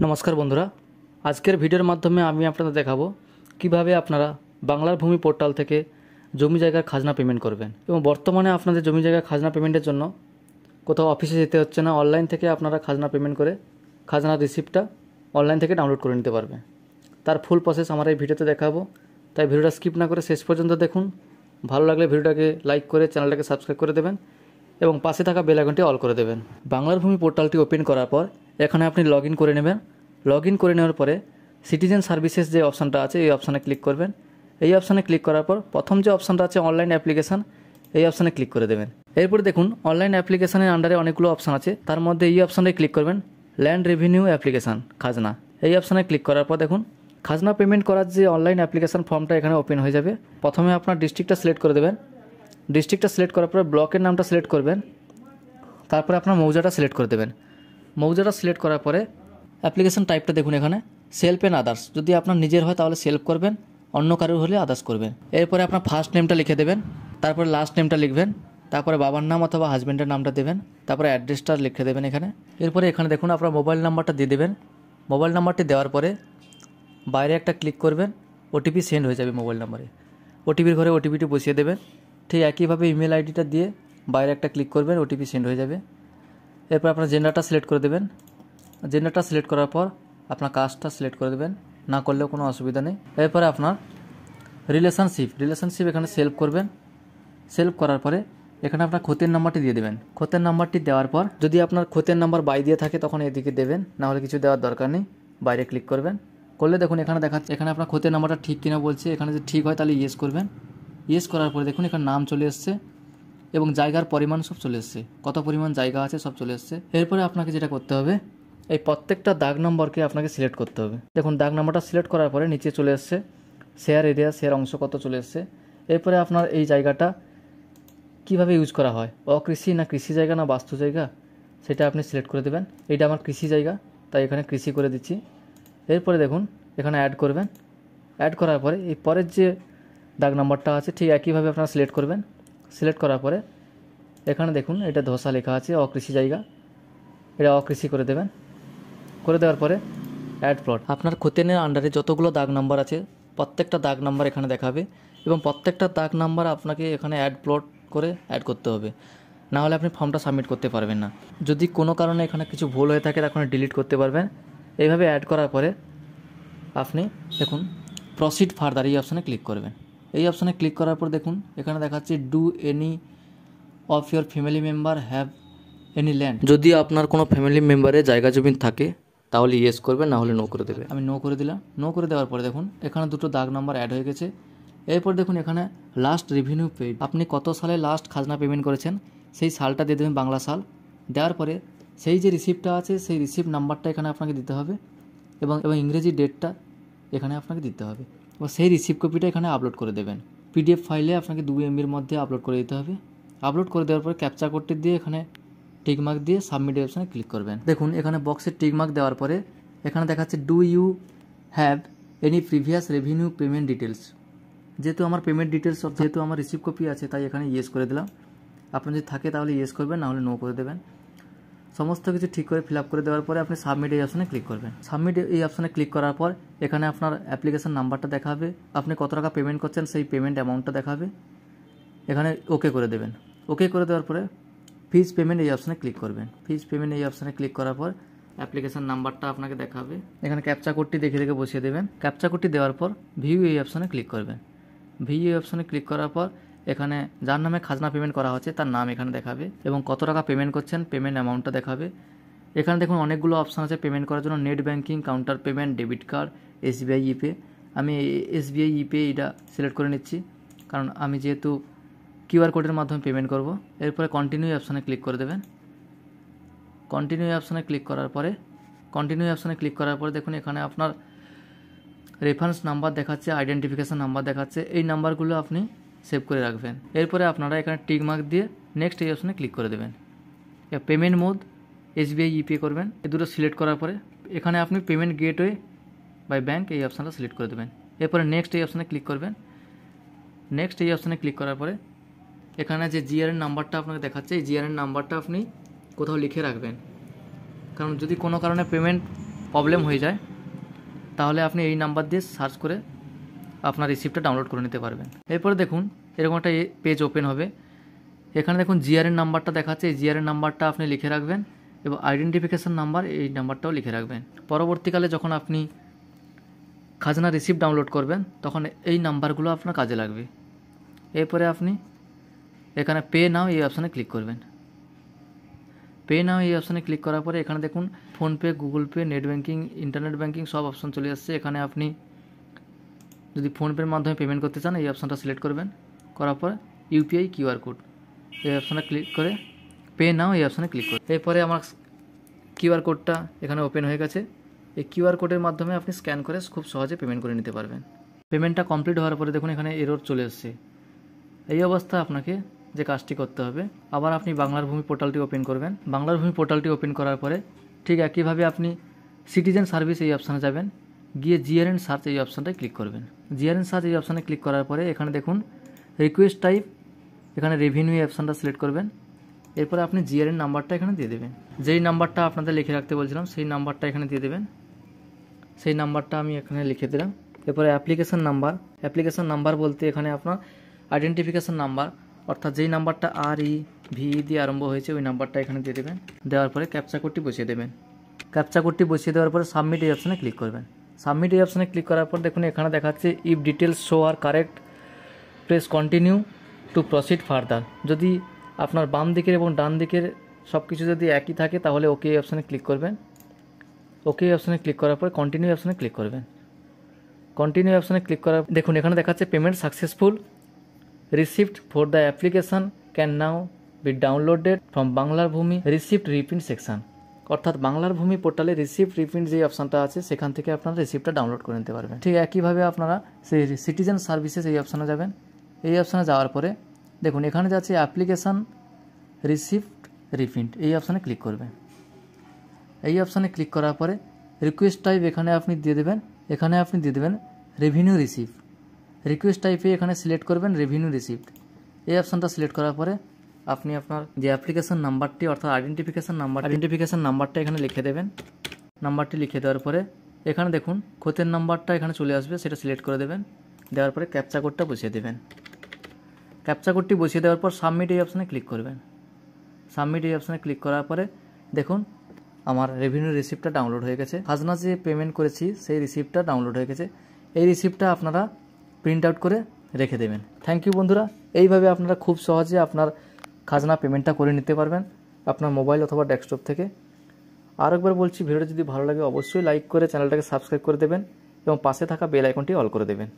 নমস্কার বন্ধুরা, আজকের ভিডিওর মাধ্যমে আমি আপনাদের দেখাবো কিভাবে আপনারা বাংলার ভূমি পোর্টাল থেকে জমি জায়গার খাজনা পেমেন্ট করবেন। এবং বর্তমানে আপনাদের জমি জায়গার খাজনা পেমেন্টের জন্য কোথাও অফিসে যেতে হচ্ছে না, অনলাইন থেকে আপনারা খাজনা পেমেন্ট করে খাজনার রিসিপ্টটা অনলাইন থেকে ডাউনলোড করে নিতে পারবেন। তার ফুল প্রসেস আমার এই ভিডিওতে দেখাবো, তাই ভিডিওটা স্কিপ না করে শেষ পর্যন্ত দেখুন। ভালো লাগলে ভিডিওটাকে লাইক করে চ্যানেলটাকে সাবস্ক্রাইব করে দেবেন এবং পাশে থাকা বেল আইকনটি অল করে দেবেন। বাংলার ভূমি পোর্টালটি ওপেন করার পর এখানে আপনি লগ ইন করে নেবেন। লগ ইন করে নেওয়ার পরে সিটিজেন সার্ভিসেস যে অপশানটা আছে এই অপশানে ক্লিক করবেন। এই অপশানে ক্লিক করার পর প্রথম যে অপশানটা আছে অনলাইন অ্যাপ্লিকেশান, এই অপশানে ক্লিক করে দেবেন। এরপরে দেখুন অনলাইন অ্যাপ্লিকেশানের আন্ডারে অনেকগুলো অপশান আছে, তার মধ্যে এই অপশানে ক্লিক করবেন ল্যান্ড রেভিনিউ অ্যাপ্লিকেশান খাজনা। এই অপশানে ক্লিক করার পর দেখুন খাজনা পেমেন্ট করার যে অনলাইন অ্যাপ্লিকেশান ফর্মটা এখানে ওপেন হয়ে যাবে। প্রথমে আপনার ডিস্ট্রিক্টটা সিলেক্ট করে দেবেন। ডিস্ট্রিক্টটা সিলেক্ট করার পর ব্লকের নামটা সিলেক্ট করবেন, তারপরে আপনার মৌজাটা সিলেক্ট করে দেবেন। মৌজাটা সিলেক্ট করার পরে অ্যাপ্লিকেশন টাইপটা দেখুন এখানে সেলফ অ্যান্ড আদার্স। যদি আপনার নিজের হয় তাহলে সেলফ করবেন, অন্য কারোর হলে আদার্স করবেন। এরপরে আপনার ফার্স্ট নেমটা লিখে দেবেন, তারপরে লাস্ট নেমটা লিখবেন, তারপরে বাবার নাম অথবা হাজব্যান্ডের নামটা দেবেন, তারপরে অ্যাড্রেসটা লিখে দেবেন এখানে। এরপরে এখানে দেখুন আপনার মোবাইল নাম্বারটা দিয়ে দেবেন। মোবাইল নাম্বারটি দেওয়ার পরে বাইরে একটা ক্লিক করবেন, ওটিপি সেন্ড হয়ে যাবে মোবাইল নাম্বারে। ওটিপির ঘরে ওটিপিটি বসিয়ে দেবেন। ঠিক একইভাবে ইমেল আইডিটা দিয়ে বাইরে একটা ক্লিক করবেন, ওটিপি সেন্ড হয়ে যাবে। এরপর আপনার জেন্ডারটা সিলেক্ট করে দেবেন। জেন্ডারটা সিলেক্ট করার পর আপনার কাস্টটা সিলেক্ট করে দেবেন, না করলেও কোনো অসুবিধা নেই। এরপরে আপনার রিলেশনশিপ এখানে সেলফ করবেন। সেলফ করার পরে এখানে আপনার খতের নাম্বারটি দিয়ে দেবেন। খতের নাম্বারটি দেওয়ার পর যদি আপনার খতের নাম্বার বাই দিয়ে থাকে তখন এদিকে দেবেন, না হলে কিছু দেওয়ার দরকার নেই, বাইরে ক্লিক করবেন। করলে দেখুন এখানে দেখাচ্ছে এখানে আপনার খতের নাম্বারটা ঠিক কিনা বলছে। এখানে যদি ঠিক হয় তাহলে ইয়েস করবেন। ইয়েস করার পরে দেখুন এখানে নাম চলে এসছে এবং জায়গার পরিমাণ সব চলে এসছে, কত পরিমাণ জায়গা আছে সব চলে এসছে। এরপরে আপনাকে যেটা করতে হবে এই প্রত্যেকটা দাগ নম্বরকে আপনাকে সিলেক্ট করতে হবে। দেখুন দাগ নম্বরটা সিলেক্ট করার পরে নিচে চলে এসছে শেয়ার এরিয়া, শেয়ার অংশ কত চলে এসছে। এরপরে আপনার এই জায়গাটা কিভাবে ইউজ করা হয়, অকৃষি না কৃষি জায়গা না বাস্তু জায়গা, সেটা আপনি সিলেক্ট করে দেবেন। এইটা আমার কৃষি জায়গা তাই এখানে কৃষি করে দিচ্ছি। এরপরে দেখুন এখানে অ্যাড করবেন। অ্যাড করার পরে এই পরের যে দাগ নম্বরটা আছে ঠিক একইভাবে আপনারা সিলেক্ট করবেন। সিলেক্ট করার পরে এখানে দেখুন এটা ধসা লেখা আছে অকৃষি জায়গা, এটা অকৃষি করে দেবেন। করে দেওয়ার পরে অ্যাড প্লট, আপনার খতেনের আন্ডারে যতগুলো দাগ নাম্বার আছে প্রত্যেকটা দাগ নাম্বার এখানে দেখাবে এবং প্রত্যেকটা দাগ নাম্বার আপনাকে এখানে অ্যাড প্লট করে অ্যাড করতে হবে, না হলে আপনি ফর্মটা সাবমিট করতে পারবেন না। যদি কোনো কারণে এখানে কিছু ভুল হয়ে থাকে তখন ডিলিট করতে পারবেন। এইভাবে অ্যাড করার পরে আপনি দেখুন প্রসিড ফার্দার এই অপশানে ক্লিক করবেন। এই অপশানে ক্লিক করার পর দেখুন এখানে দেখাচ্ছে do any of your family member have any land. যদি আপনার কোনো ফ্যামিলি মেম্বারের জায়গা জমি থাকে তাহলে ইয়েস করবেন, না হলে নো করে দেবে। আমি নো করে দিলাম। নো করে দেওয়ার পরে দেখুন এখানে দুটো দাগ নাম্বার অ্যাড হয়ে গেছে। এরপর দেখুন এখানে লাস্ট রেভিনিউ পেড, আপনি কত সালে লাস্ট খাজনা পেমেন্ট করেছেন সেই সালটা দিয়ে দেবেন, বাংলা সাল। দেওয়ার পরে সেই যে রিসিপ্টটা আছে সেই রিসিপ্ট নাম্বারটা এখানে আপনাকে দিতে হবে এবং ইংরেজি ডেটটা এখানে আপনাকে দিতে হবে। এবং সেই রিসিপ্ট কপিটা এখানে আপলোড করে দেবেন। পিডিএফ ফাইলে আপনাকে 2 MBর মধ্যে আপলোড করে দিতে হবে। আপলোড করে দেওয়ার পরে ক্যাপচা কোডটি দিয়ে এখানে টিকমার্ক দিয়ে সাবমিট অপশানে ক্লিক করবেন। দেখুন এখানে বক্সে টিকমার্ক দেওয়ার পরে এখানে দেখাচ্ছে do you have any previous revenue payment details. যেহেতু আমার পেমেন্ট ডিটেলস যেহেতু আমার রিসিপ্ট কপি আছে তাই এখানে ইয়েস করে দিলাম। আপনার যদি থাকে তাহলে ইয়েস করবেন, না হলে নো করে দেবেন। সমস্ত কিছু ঠিক করে ফিল আপ করে দেওয়ার পরে আপনি সাবমিট এই অপশানে ক্লিক করবেন। সাবমিট এই অপশানে ক্লিক করার পর এখানে আপনার অ্যাপ্লিকেশন নাম্বারটা দেখাবে, আপনি কত টাকা পেমেন্ট করছেন সেই পেমেন্ট অ্যামাউন্টটা দেখাবে। এখানে ওকে করে দেবেন। ওকে করে দেওয়ার পরে ফিজ পেমেন্ট এই অপশানে ক্লিক করবেন। ফিজ পেমেন্ট এই অপশানে ক্লিক করার পর অ্যাপ্লিকেশন নাম্বারটা আপনাকে দেখাবে। এখানে ক্যাপচা কোডটি দেখে দেখে বসিয়ে দেবেন। ক্যাপচা কোডটি দেওয়ার পর ভিউ এই অপশানে ক্লিক করবেন। ভিউ এই অপশানে ক্লিক করার পর এখানে যার নামে খাজনা পেমেন্ট করা হচ্ছে তার নাম এখানে দেখাবে এবং কত টাকা পেমেন্ট করছেন পেমেন্ট অ্যামাউন্টটা দেখাবে। এখানে দেখুন অনেকগুলো অপশান আছে পেমেন্ট করার জন্য, net banking, counter payment, debit card, SBI ইপে। আমি SBI ইপে এটা সিলেক্ট করে নিচ্ছি কারণ আমি যেহেতু QR কোডের মাধ্যমে পেমেন্ট করব। এরপরে কন্টিনিউ অপশানে ক্লিক করে দেবেন। কন্টিনিউ অপশানে ক্লিক করার পরে দেখুন এখানে আপনার রেফারেন্স নাম্বার দেখাচ্ছে, আইডেন্টিফিকেশান নাম্বার দেখাচ্ছে, এই নাম্বারগুলো আপনি সেভ করে রাখবেন। এরপরে আপনারা এখানে টিক মার্ক দিয়ে নেক্সট এই অপশানে ক্লিক করে দেবেন। পেমেন্ট মোড SBI ইপে করবেন। এই দুটো সিলেক্ট করার পরে এখানে আপনি পেমেন্ট গেটওয়ে বাই ব্যাঙ্ক এই অপশানটা সিলেক্ট করে দেবেন। এরপরে নেক্সট এই অপশানে ক্লিক করবেন। নেক্সট এই অপশানে ক্লিক করার পরে এখানে যে GRN নাম্বারটা আপনাকে দেখাচ্ছে এই GRN নাম্বারটা আপনি কোথাও লিখে রাখবেন, কারণ যদি কোনো কারণে পেমেন্ট প্রবলেম হয়ে যায় তাহলে আপনি এই নাম্বার দিয়ে সার্চ করে আপনার রিসিপ্টটা ডাউনলোড করে নিতে পারবেন। এরপরে দেখুন এরকম একটা পেজ ওপেন হবে। এখানে দেখুন জিআরএন নাম্বারটা দেখাচ্ছে, এই জিআরএন নাম্বারটা আপনি লিখে রাখবেন এবং আইডেন্টিফিকেশান নাম্বার এই নাম্বারটাও লিখে রাখবেন। পরবর্তীকালে যখন আপনি খাজনা রিসিপ্ট ডাউনলোড করবেন তখন এই নাম্বারগুলো আপনার কাজে লাগবে। এরপরে আপনি এখানে পে নাও এই অপশানে ক্লিক করবেন। পে নাও এই অপশানে ক্লিক করার পরে এখানে দেখুন PhonePe, Google pay, net banking, internet banking সব অপশান চলে আসছে। এখানে আপনি যদি ফোনপের মাধ্যমে পেমেন্ট করতে চান এই অপশানটা সিলেক্ট করবেন, করার পর ইউপিআই কিউআর কোড এই অপশানে ক্লিক করে পে নাও এই অপশানে ক্লিক করুন। এরপরে আমার কিউআর কোডটা এখানে ওপেন হয়ে গেছে। এই কিউআর কোডের মাধ্যমে আপনি স্ক্যান করে খুব সহজে পেমেন্ট করে নিতে পারবেন। পেমেন্টটা কমপ্লিট হওয়ার পরে দেখুন এখানে এরর চলে এসছে। এই অবস্থায় আপনাকে যে কাজটি করতে হবে, আবার আপনি বাংলার ভূমি পোর্টালটি ওপেন করবেন। বাংলার ভূমি পোর্টালটি ওপেন করার পরে ঠিক একইভাবে আপনি সিটিজেন সার্ভিস এই অপশানে যাবেন, গিয়ে জিআরএন সার্চ এই অপশানটায় ক্লিক করবেন। জিআরএন সার্চ এই অপশানে ক্লিক করার পরে এখানে দেখুন রিকোয়েস্ট টাইপ, এখানে রেভিনিউ অপশানটা সিলেক্ট করবেন। এরপরে আপনি জিআরএন নাম্বারটা এখানে দিয়ে দেবেন। যেই নাম্বারটা আপনাদের লিখে রাখতে বলছিলাম সেই নাম্বারটা এখানে দিয়ে দেবেন। সেই নাম্বারটা আমি এখানে লিখে দিলাম। এরপরে অ্যাপ্লিকেশন নাম্বার বলতে এখানে আপনার আইডেন্টিফিকেশান নাম্বার, অর্থাৎ যেই নাম্বারটা REVE দিয়ে আরম্ভ হয়েছে ওই নাম্বারটা এখানে দিয়ে দেবেন। দেওয়ার পরে ক্যাপচা কোডটি বসিয়ে দেবেন। ক্যাপচা কোডটি বসিয়ে দেওয়ার পরে সাবমিট এই অপশানে ক্লিক করবেন। সাবমিট এই অপশানে ক্লিক করার পর দেখুন এখানে দেখাচ্ছে if details show are correct press continue to proceed further. যদি আপনার বাম দিকের এবং ডান দিকের সব কিছু যদি একই থাকে তাহলে ওকে এই অপশানে ক্লিক করবেন। ওকে এই অপশানে ক্লিক করার পর কন্টিনিউ অপশানে ক্লিক করবেন। কন্টিনিউ অপশানে ক্লিক করার দেখুন এখানে দেখাচ্ছে payment successful, receipt for the application can now B downloaded from বাংলার ভূমি রিসিপ্ট রিপ্রিন্ট সেকশন। অর্থাৎ বাংলার ভূমি পোর্টালে রিসিপ্ট রিপ্রিন্ট যে অপশানটা আছে সেখান থেকে আপনারা রিসিপ্টটা ডাউনলোড করে নিতে পারবেন। ঠিক একইভাবে আপনারা সেই সিটিজেন সার্ভিসেস এই অপশানে যাবেন। এই অপশানে যাওয়ার পরে দেখুন এখানে যাচ্ছে অ্যাপ্লিকেশান রিসিপ্ট রিপ্রিন্ট এই অপশানে ক্লিক করবেন। এই অপশানে ক্লিক করার পরে রিকোয়েস্ট টাইপ এখানে আপনি দিয়ে দেবেন। এখানে আপনি দিয়ে দেবেন রেভিনিউ রিসিপ্ট। রিকোয়েস্ট টাইপে এখানে সিলেক্ট করবেন রেভিনিউ রিসিপ্ট। এই অপশানটা সিলেক্ট করার পরে আপনি আপনার যে অ্যাপ্লিকেশান নাম্বারটি অর্থাৎ আইডেন্টিফিকেশান নাম্বারটা এখানে লিখে দেবেন। নাম্বারটি লিখে দেওয়ার পরে এখানে দেখুন খতের নাম্বারটা এখানে চলে আসবে, সেটা সিলেক্ট করে দেবেন। দেওয়ার পরে ক্যাপচা কোডটা বসিয়ে দেবেন। ক্যাপচা কোডটি বসিয়ে দেওয়ার পর সাবমিট এই অপশানে ক্লিক করবেন। সাবমিট এই অপশানে ক্লিক করার পরে দেখুন আমার রেভিনিউ রিসিপ্টটা ডাউনলোড হয়ে গেছে। খাজনা যে পেমেন্ট করেছি সেই রিসিপ্টটা ডাউনলোড হয়ে গেছে। এই রিসিপ্টটা আপনারা প্রিন্ট আউট করে রেখে দেবেন। থ্যাংক ইউ বন্ধুরা। এইভাবে আপনারা খুব সহজে আপনার খাজনা পেমেন্টটা করে নিতে পারবেন আপনার মোবাইল অথবা ডেস্কটপ থেকে। আর একবার বলছি, ভিডিওটা যদি ভালো লাগে অবশ্যই লাইক করে চ্যানেলটাকে সাবস্ক্রাইব করে দেবেন এবং পাশে থাকা বেল আইকনটি অল করে দেবেন।